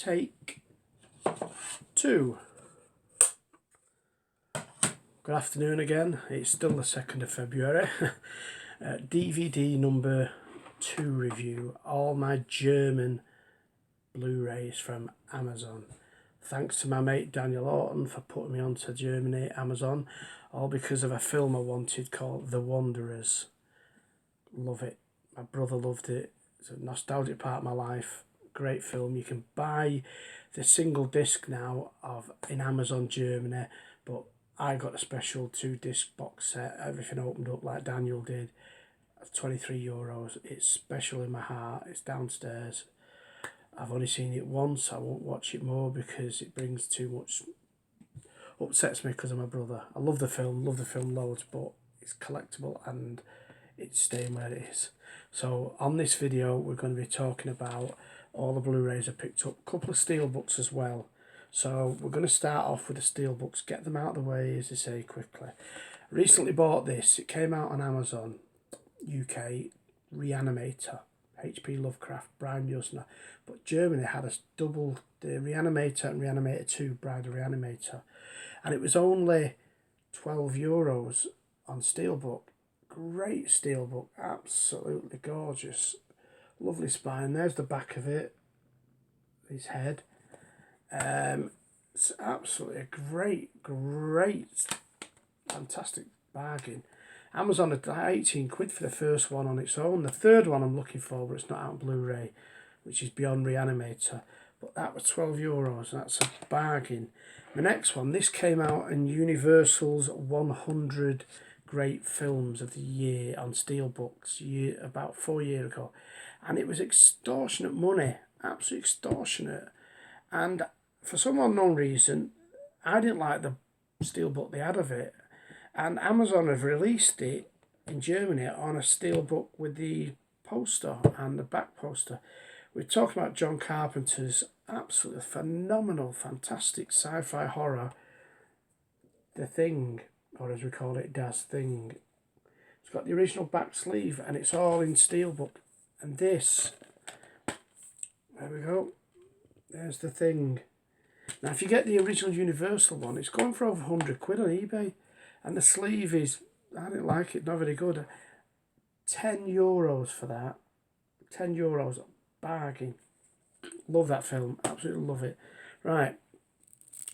Take 2. Good afternoon again. It's still the 2nd of February. DVD number 2 review. All my German Blu-rays from Amazon. Thanks to my mate Daniel Orton for putting me onto Germany Amazon. All because of a film I wanted called The Wanderers. Love it. My brother loved it. It's a nostalgic part of my life. Great film. You can buy the single disc now in Amazon Germany, but I got a special 2-disc box set, everything opened up like Daniel did. €23. It's special in my heart. It's downstairs. I've only seen it once. I won't watch it more because it brings too much, upsets me because of my brother. I love the film loads, but it's collectible and it's staying where it is. So on this video we're going to be talking about all the Blu-rays I picked up, a couple of steelbooks as well. So we're going to start off with the steelbooks, get them out of the way, as they say, quickly. I recently bought this. It came out on Amazon UK, Reanimator, H.P. Lovecraft, Brian Yuzna. But Germany had a double, the Reanimator and Reanimator 2, Bride of Reanimator. And it was only €12 on steelbook. Great steelbook, absolutely gorgeous. Lovely spine. There's the back of it, his head. It's absolutely a great, fantastic bargain. Amazon had £18 for the first one on its own. The third one I'm looking for, but it's not out on Blu-ray, which is Beyond Reanimator. But that was €12. That's a bargain. The next one, this came out in Universal's 100 Great Films of the Year on steelbooks about 4 years ago. And it was extortionate money, absolutely extortionate. And for some unknown reason, I didn't like the steelbook they had of it. And Amazon have released it in Germany on a steelbook with the poster and the back poster. We're talking about John Carpenter's absolutely phenomenal, fantastic sci-fi horror, The Thing, or as we call it, Das Thing. It's got the original back sleeve and it's all in steelbook. And this, there we go. There's The Thing. Now, if you get the original Universal one, it's going for over £100 on eBay. And the sleeve is, I didn't like it, not very good. €10 for that. €10, bargain. Love that film, absolutely love it. Right,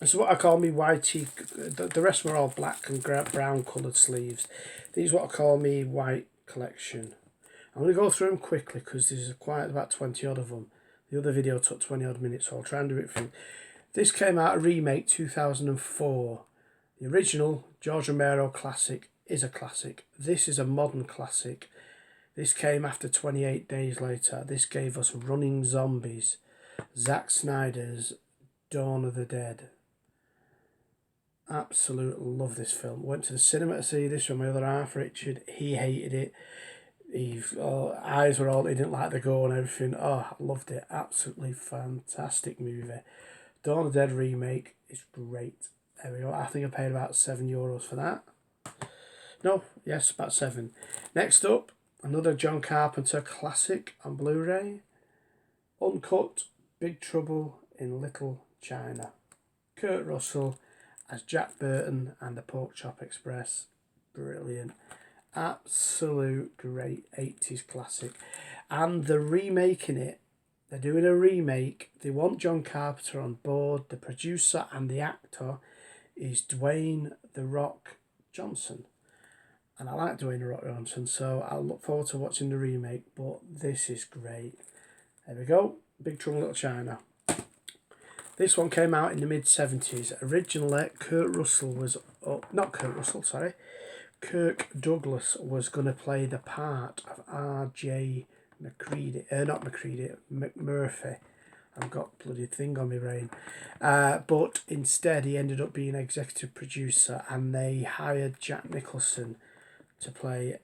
this is what I call me whitey. The rest were all black and brown coloured sleeves. These are what I call me white collection. I'm going to go through them quickly because there's quite about 20 odd of them. The other video took 20 odd minutes, so I'll try and do it for you. This came out a remake 2004. The original George Romero classic is a classic. This is a modern classic. This came after 28 Days Later. This gave us Running Zombies, Zack Snyder's Dawn of the Dead. Absolutely love this film. Went to the cinema to see this with my other half, Richard. He hated it. His eyes were all, he didn't like the gore and everything. Oh, I loved it. Absolutely fantastic movie. Dawn of the Dead remake is great. There we go. I think I paid about €7 for that. No, yes, about 7. Next up, another John Carpenter classic on Blu-ray. Uncut, Big Trouble in Little China. Kurt Russell as Jack Burton and the Pork Chop Express. Brilliant. Absolute great 80s classic. And they're remaking it. They're doing a remake. They want John Carpenter on board. The producer and the actor is Dwayne "The Rock" Johnson. And I like Dwayne "The Rock" Johnson, so I'll look forward to watching the remake, but this is great. There we go. Big Trouble in Little China. This one came out in the mid-70s. Originally, Kirk Douglas was going to play the part of R.J. McMurphy. I've got bloody thing on my brain. But instead, he ended up being executive producer, and they hired Jack Nicholson to play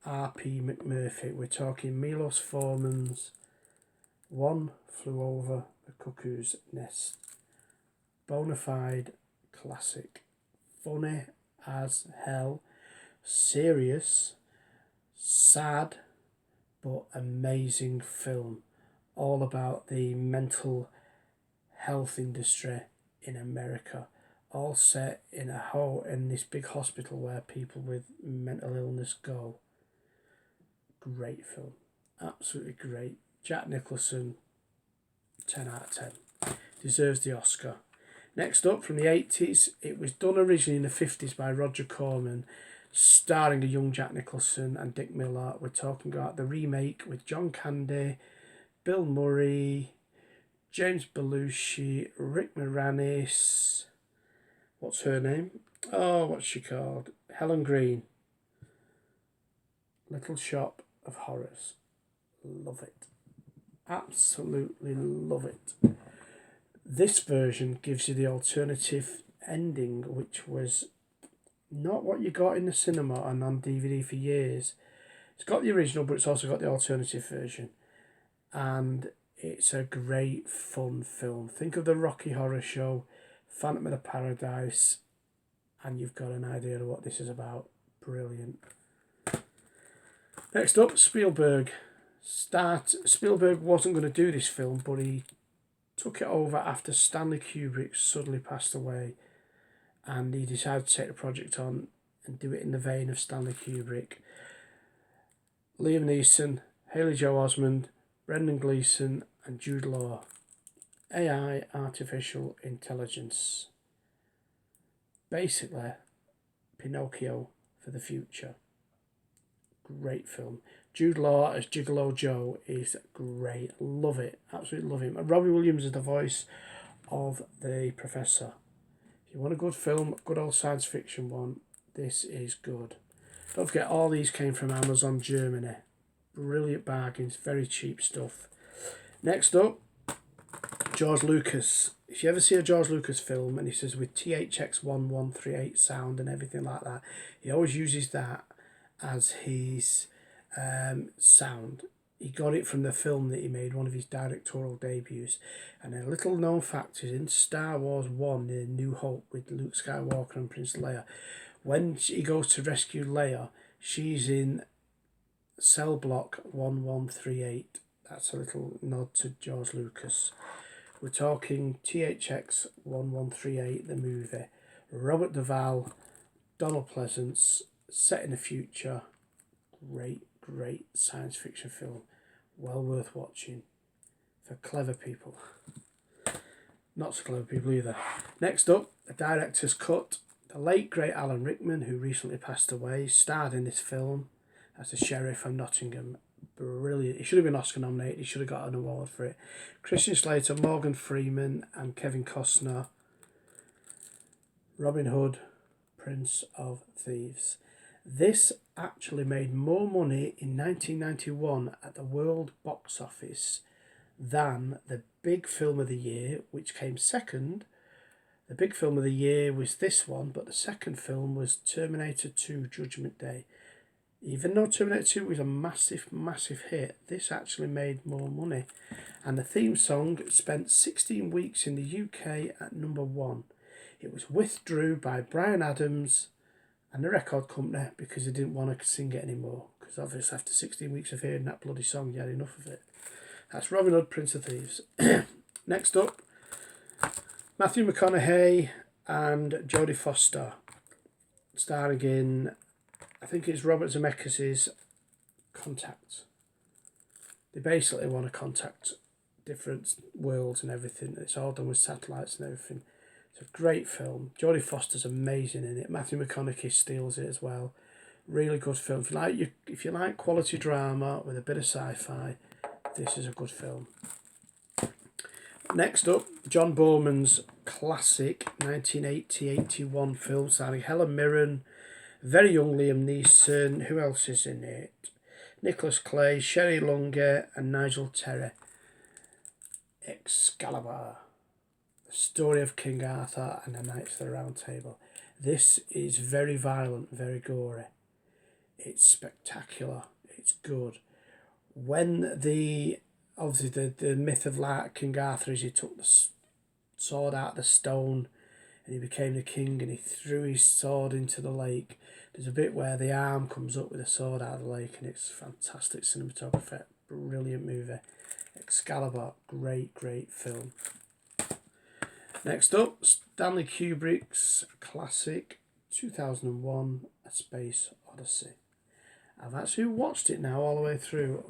R.P. McMurphy. We're talking Milos Forman's One Flew Over the Cuckoo's Nest. Bonafide classic. Funny as hell. Serious. Sad. But amazing film. All about the mental health industry in America, all set in this big hospital where people with mental illness go. Great film, absolutely great. Jack Nicholson, 10 out of 10. Deserves the Oscar. Next up, from the 80s, it was done originally in the 50s by Roger Corman, starring a young Jack Nicholson and Dick Miller. We're talking about the remake with John Candy, Bill Murray, James Belushi, Rick Moranis. What's her name? Oh, what's she called? Helen Green. Little Shop of Horrors. Love it. Absolutely love it. This version gives you the alternative ending, which was not what you got in the cinema and on DVD for years. It's got the original, but it's also got the alternative version. And it's a great, fun film. Think of the Rocky Horror Show, Phantom of the Paradise, and you've got an idea of what this is about. Brilliant. Next up, Spielberg. Spielberg wasn't going to do this film, but he took it over after Stanley Kubrick suddenly passed away, and he decided to take the project on and do it in the vein of Stanley Kubrick. Liam Neeson, Haley Joel Osment, Brendan Gleeson and Jude Law. AI, artificial intelligence. Basically, Pinocchio for the future. Great film. Jude Law as Gigolo Joe is great. Love it. Absolutely love him. And Robbie Williams is the voice of the Professor. If you want a good film, good old science fiction one, this is good. Don't forget, all these came from Amazon Germany. Brilliant bargains, very cheap stuff. Next up, George Lucas. If you ever see a George Lucas film and he says with THX1138 sound and everything like that, he always uses that as his sound. He got it from the film that he made, one of his directorial debuts. And a little known fact is in Star Wars 1, The New Hope, with Luke Skywalker and Princess Leia, when he goes to rescue Leia, she's in cell block 1138. That's a little nod to George Lucas. We're talking THX 1138, the movie. Robert Duvall, Donald Pleasance, set in the future. Great science fiction film. Well worth watching for clever people. Not so clever people either. Next up, the director's cut. The late great Alan Rickman, who recently passed away, starred in this film as the sheriff from Nottingham. Brilliant. He should have been Oscar nominated. He should have got an award for it. Christian Slater, Morgan Freeman and Kevin Costner. Robin Hood, Prince of Thieves. This actually made more money in 1991 at the world box office than the big film of the year, which came second. The big film of the year was this one, but the second film was Terminator 2 Judgment Day. Even though Terminator 2 was a massive hit, this actually made more money. And the theme song spent 16 weeks in the UK at number 1. It was withdrew by Bryan Adams and the record company because they didn't want to sing it anymore. Because obviously after 16 weeks of hearing that bloody song, you had enough of it. That's Robin Hood, Prince of Thieves. Next up, Matthew McConaughey and Jodie Foster, starring in, I think it's Robert Zemeckis' Contact. They basically want to contact different worlds and everything. It's all done with satellites and everything. It's a great film. Jodie Foster's amazing in it. Matthew McConaughey steals it as well. Really good film. If you like quality drama with a bit of sci-fi, this is a good film. Next up, John Bowman's classic 1980-81 film starring Helen Mirren, very young Liam Neeson. Who else is in it? Nicholas Clay, Sherry Lunger and Nigel Terry. Excalibur. The story of King Arthur and the Knights of the Round Table. This is very violent, very gory. It's spectacular. It's good. When the myth of King Arthur is he took the sword out of the stone and he became the king and he threw his sword into the lake. There's a bit where the arm comes up with the sword out of the lake and it's fantastic cinematography. Brilliant movie. Excalibur, great film. Next up, Stanley Kubrick's classic 2001 A Space Odyssey. I've actually watched it now all the way through.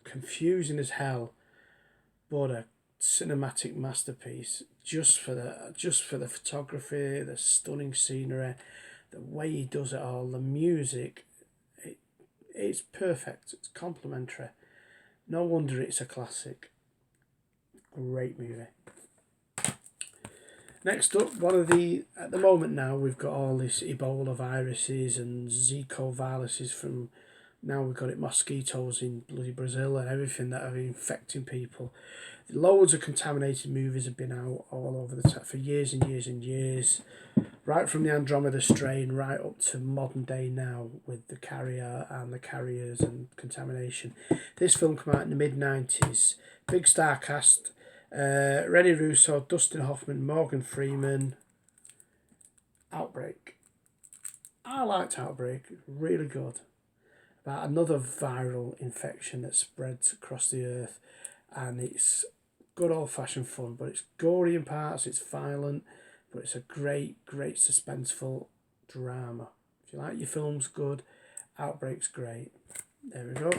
Confusing as hell, but a cinematic masterpiece. Just for the photography, the stunning scenery, the way he does it all, the music. It's perfect. It's complimentary. No wonder it's a classic. Great movie. Next up, at the moment now, we've got all this Ebola viruses and Zika viruses from, now we've got mosquitoes in bloody Brazil and everything that are infecting people. Loads of contaminated movies have been out all over the time for years and years and years. Right from the Andromeda strain right up to modern day now with the carrier and the carriers and contamination. This film came out in the mid-90s. Big star cast. Rene Russo, Dustin Hoffman, Morgan Freeman. Outbreak. I liked Outbreak. Really good. About another viral infection that spreads across the earth. And it's good old-fashioned fun. But it's gory in parts. It's violent. But it's a great, great suspenseful drama. If you like your films good, Outbreak's great. There we go.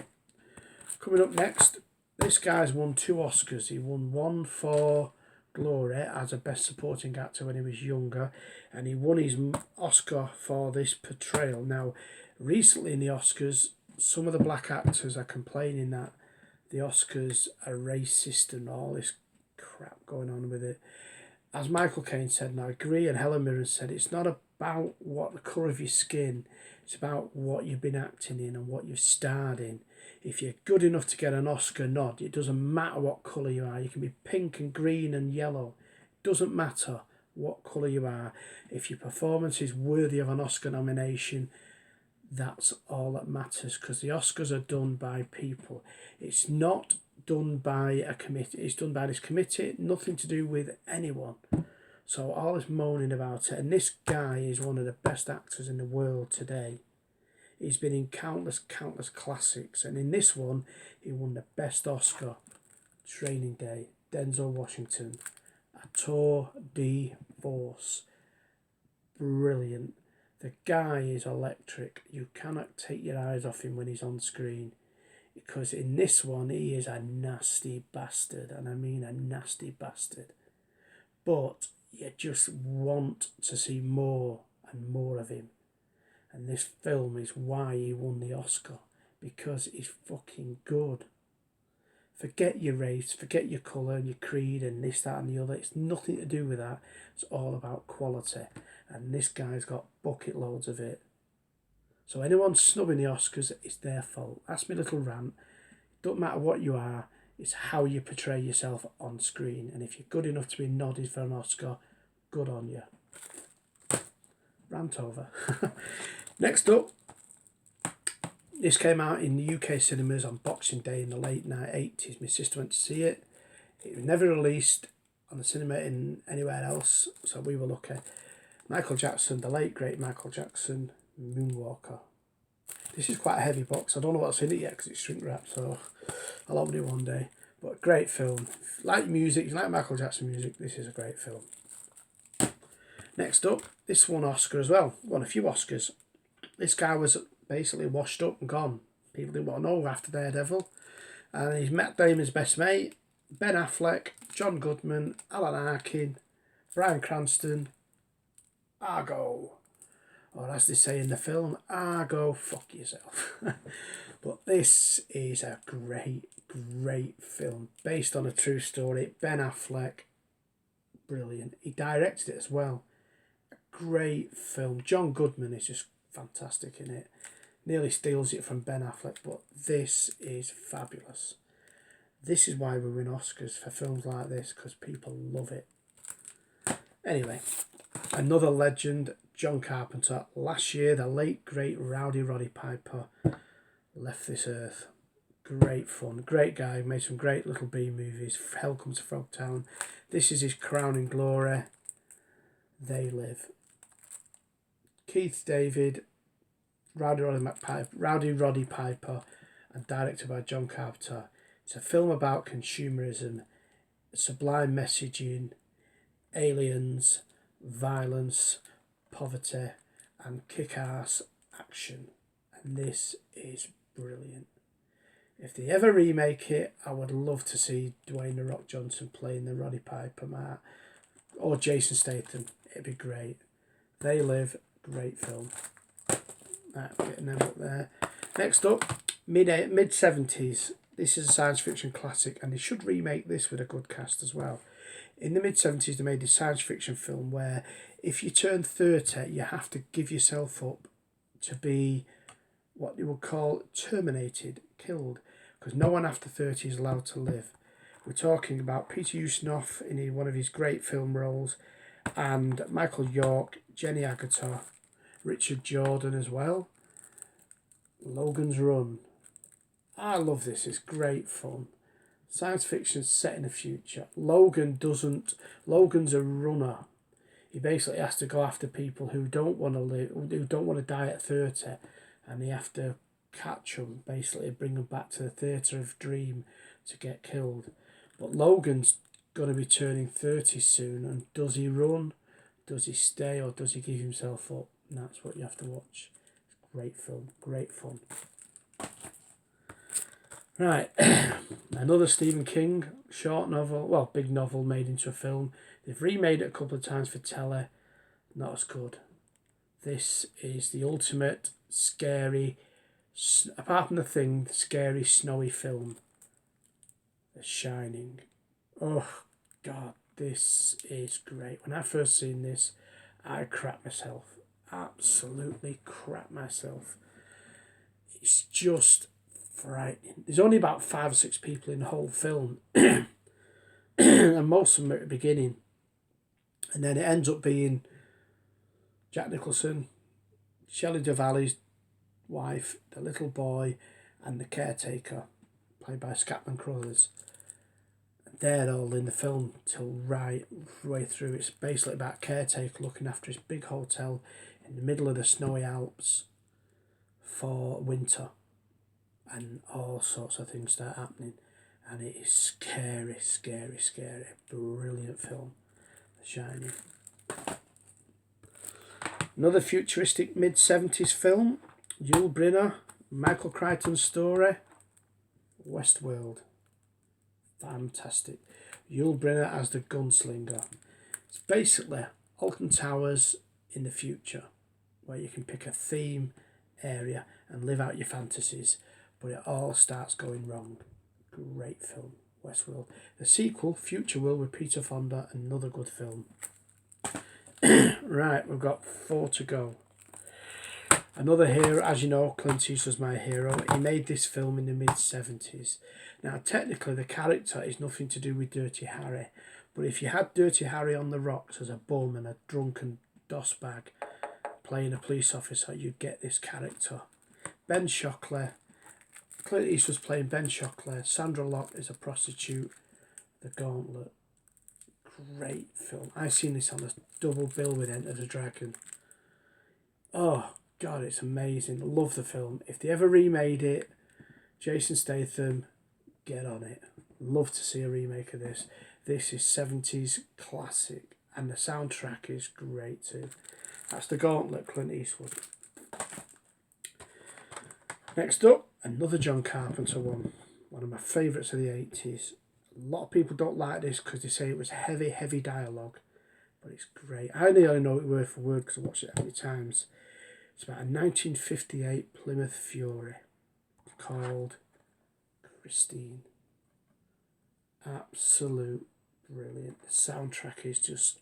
Coming up next, this guy's won 2 Oscars. He won one for Glory as a Best Supporting Actor when he was younger, and he won his Oscar for this portrayal. Now, recently in the Oscars, some of the black actors are complaining that the Oscars are racist and all this crap going on with it. As Michael Caine said, and I agree, and Helen Mirren said, it's not about what the colour of your skin, it's about what you've been acting in and what you've starred in. If you're good enough to get an Oscar nod, it doesn't matter what colour you are. You can be pink and green and yellow. It doesn't matter what colour you are. If your performance is worthy of an Oscar nomination, that's all that matters, because the Oscars are done by people. It's not done by a committee. It's done by this committee, nothing to do with anyone. So all this moaning about it, and this guy is one of the best actors in the world today. He's been in countless classics, and in this one he won the best Oscar. Training Day. Denzel Washington. A tour de force. Brilliant. The guy is electric. You cannot take your eyes off him when he's on screen. Because in this one, he is a nasty bastard. And I mean a nasty bastard. But you just want to see more and more of him. And this film is why he won the Oscar. Because he's fucking good. Forget your race, forget your colour and your creed and this, that and the other. It's nothing to do with that. It's all about quality. And this guy's got bucket loads of it. So anyone snubbing the Oscars, it's their fault. That's my little rant. It don't matter what you are, it's how you portray yourself on screen. And if you're good enough to be nodded for an Oscar, good on you. Rant over. Next up, this came out in the UK cinemas on Boxing Day in the late 80s. My sister went to see it. It was never released on the cinema in anywhere else, so we were lucky. Michael Jackson, the late great Michael Jackson, Moonwalker. This is quite a heavy box. I don't know what's in it yet because it's shrink wrapped, so I'll open it one day. But great film. If you like music, if you like Michael Jackson music, this is a great film. Next up, this won Oscar as well. Won a few Oscars. This guy was basically washed up and gone. People didn't want to know after Daredevil. And he's Matt Damon's best mate, Ben Affleck, John Goodman, Alan Arkin, Bryan Cranston, Argo. Or as they say in the film, Argo, fuck yourself. But this is a great, great film. Based on a true story. Ben Affleck, brilliant. He directed it as well. A great film. John Goodman is just fantastic in it. Nearly steals it from Ben Affleck, but this is fabulous. This is why we win Oscars for films like this, because people love it. Anyway, another legend, John Carpenter. Last year, the late, great Rowdy Roddy Piper left this earth. Great fun. Great guy. Made some great little B movies. Hell Comes to Frogtown. This is his crowning glory. They Live. Keith David, Rowdy Roddy Piper, and directed by John Carpenter. It's a film about consumerism, sublime messaging, aliens, violence, poverty, and kick-ass action. And this is brilliant. If they ever remake it, I would love to see Dwayne "The Rock" Johnson playing the Roddy Piper part, or Jason Statham. It'd be great. They Live, great film. Right, getting them up there. Next up, mid-70s. This is a science fiction classic, and they should remake this with a good cast as well. In the mid-70s, they made a science fiction film where if you turn 30, you have to give yourself up to be what they would call terminated, killed, because no one after 30 is allowed to live. We're talking about Peter Ustinov in one of his great film roles, and Michael York, Jenny Agutter, Richard Jordan as well. Logan's Run. I love this. It's great fun. Science fiction set in the future. Logan's a runner. He basically has to go after people who don't want to live, who don't want to die at 30, and they have to catch them, basically bring them back to the theatre of dream to get killed. But Logan's going to be turning 30 soon, and does he run? Does he stay, or does he give himself up? And that's what you have to watch. Great film, great fun. Right, another Stephen King short novel, well, big novel made into a film. They've remade it a couple of times for telly, not as good. This is the ultimate scary, apart from The Thing, the scary, snowy film. The Shining. Oh, God, this is great. When I first seen this, I crapped myself. Absolutely crapped myself. It's just frightening. There's only about 5 or 6 people in the whole film, and most of them are at the beginning. And then it ends up being Jack Nicholson, Shelley Duvall's wife, the little boy, and the caretaker, played by Scatman Crothers. They're all in the film till right way through. It's basically about a caretaker looking after his big hotel in the middle of the snowy Alps for winter, and all sorts of things start happening, and it is scary, scary, scary. Brilliant film, The Shining. Another futuristic mid-70s film, Yul Brynner, Michael Crichton's story, Westworld. Fantastic. Yul Brynner as the gunslinger. It's basically Alton Towers in the future, where you can pick a theme area and live out your fantasies, but it all starts going wrong. Great film, Westworld. The sequel, Future Will, with Peter Fonda, another good film. Right, we've got 4 to go. Another hero, as you know, Clint Eastwood was my hero. He made this film in the mid-70s. Now, technically, the character is nothing to do with Dirty Harry, but if you had Dirty Harry on the rocks as a bum and a drunken dossbag playing a police officer, you'd get this character. Ben Shockley, Clint Eastwood's playing Ben Shockley. Sandra Locke is a prostitute. The Gauntlet. Great film. I've seen this on a double bill with Enter the Dragon. Oh, God, it's amazing. Love the film. If they ever remade it, Jason Statham, get on it. Love to see a remake of this. This is 70s classic, and the soundtrack is great too. That's The Gauntlet, Clint Eastwood. Next up, another John Carpenter one. One of my favourites of the 80s. A lot of people don't like this because they say it was heavy, heavy dialogue, but it's great. I nearly know it word for word because I watched it that many times. It's about a 1958 Plymouth Fury called Christine. Absolute brilliant. The soundtrack is just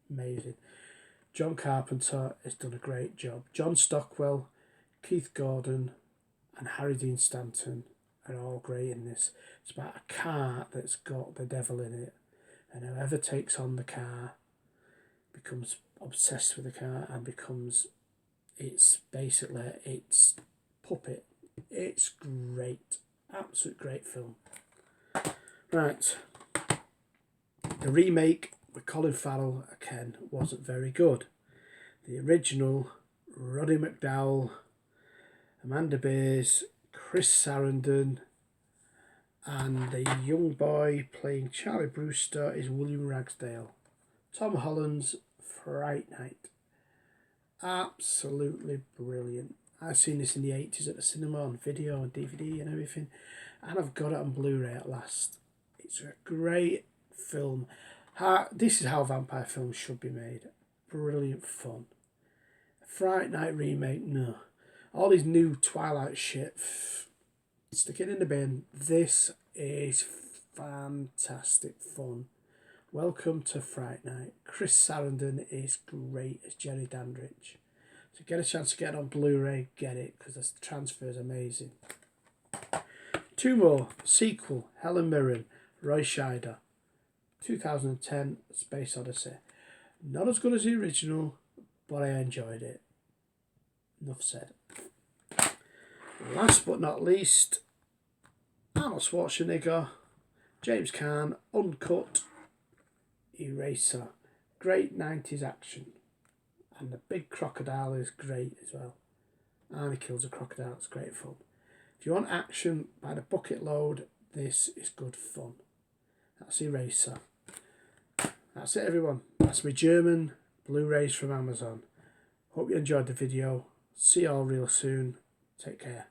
amazing. John Carpenter has done a great job. John Stockwell, Keith Gordon, and Harry Dean Stanton are all great in this. It's about a car that's got the devil in it, and whoever takes on the car becomes obsessed with the car and becomes its puppet. It's great. Absolute great film. Right. The remake with Colin Farrell again wasn't very good. The original, Roddy McDowall, Amanda Bynes, Chris Sarandon, and the young boy playing Charlie Brewster is William Ragsdale. Tom Holland's Fright Night. Absolutely brilliant. I've seen this in the 80s at the cinema on video and DVD and everything, and I've got it on Blu Ray at last. It's a great film. This is how vampire films should be made. Brilliant fun. Fright Night remake, no. All these new Twilight shit, stick it in the bin. This is fantastic fun. Welcome to Fright Night. Chris Sarandon is great as Jerry Dandridge. So get a chance to get it on Blu-ray, get it, because the transfer is amazing. Two more. Sequel, Helen Mirren, Roy Scheider. 2010 Space Odyssey. Not as good as the original, but I enjoyed it. Enough said. Last but not least, Arnold Schwarzenegger, James Caan, Uncut, Eraser. Great 90s action. And the big crocodile is great as well. Arnie kills a crocodile, it's great fun. If you want action by the bucket load, this is good fun. That's Eraser. That's it, everyone. That's my German Blu-rays from Amazon. Hope you enjoyed the video. See you all real soon. Take care.